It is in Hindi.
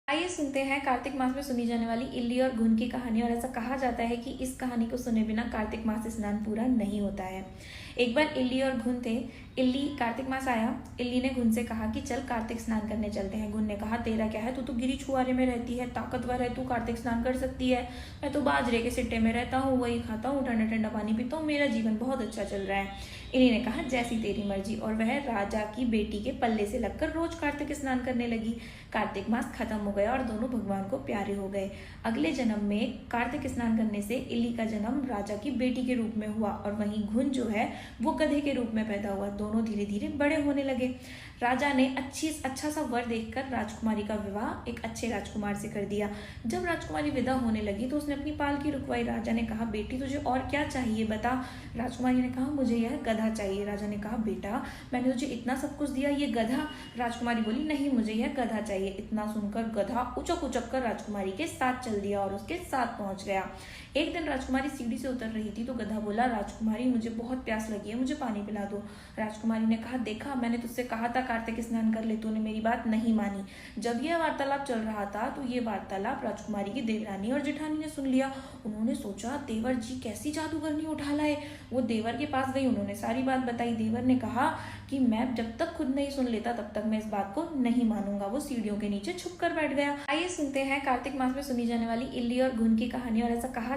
आइए सुनते हैं कार्तिक मास में सुनी जाने वाली इल्ली और घुन की कहानी। और ऐसा कहा जाता है कि इस कहानी को सुने बिना कार्तिक मास स्नान पूरा नहीं होता है। एक बार इल्ली और घुन थे। इल्ली कार्तिक मास आया, इल्ली ने घुन से कहा कि चल कार्तिक स्नान करने चलते हैं। घुन ने कहा तेरा क्या है, तू तो गिरी छुआरे में रहती है, ताकतवर है, तू कार्तिक स्नान कर सकती है। मैं तो बाजरे के सिट्टे में रहता हूँ, वही खाता हूँ, ठंडा ठंडा पानी पीता हूँ, मेरा जीवन बहुत अच्छा चल रहा है। इन्हीं ने कहा जैसी तेरी मर्जी। और वह राजा की बेटी के पल्ले से लगकर रोज कार्तिक स्नान करने लगी। कार्तिक मास खत्म हो गया और दोनों भगवान को प्यारे हो गए। अगले जन्म में कार्तिक स्नान करने से इल्ली का जन्म राजा की बेटी के रूप में हुआ और वहीं घुन जो है वो गधे के रूप में पैदा हुआ। दोनों धीरे धीरे बड़े होने लगे। राजा ने अच्छा सा वर देखकर राजकुमारी का विवाह एक अच्छे राजकुमार से कर दिया। जब राजकुमारी विदा होने लगी तो उसने अपनी पालकी रुकवाई। राजा ने कहा बेटी तुझे और क्या चाहिए बता। राजकुमारी ने कहा मुझे यह गधा चाहिए। राजा ने कहा बेटा मैंने तुझे इतना सब कुछ दिया, ये गधा। राजकुमारी बोली नहीं मुझे यह गधा चाहिए। इतना सुनकर गधा उचक उचक कर राजकुमारी के साथ चल दिया और उसके साथ पहुंच गया। एक दिन राजकुमारी सीढ़ी से उतर रही थी तो गधा बोला राजकुमारी मुझे बहुत प्यास लगी है, मुझे पानी पिला दो। राजकुमारी ने कहा देखा मैंने तुझसे कहा था कार्तिक स्नान कर ले, तूने मेरी बात नहीं मानी। जब यह वार्तालाप चल रहा था तो ये वार्तालाप राजकुमारी की देवरानी और जेठानी ने सुन लिया। उन्होंने सोचा देवर जी कैसी जादूगरनी उठा लाए। वो देवर के पास गई, उन्होंने सारी बात बताई। देवर ने कहा कि मैं जब तक खुद नहीं सुन लेता तब तक मैं इस बात को नहीं मानूंगा। वो सीढ़ियों के नीचे छुप कर बैठ गया। आइए सुनते हैं कार्तिक मास में सुनी जाने वाली इल्ली और घुन की कहानी। और ऐसा कहा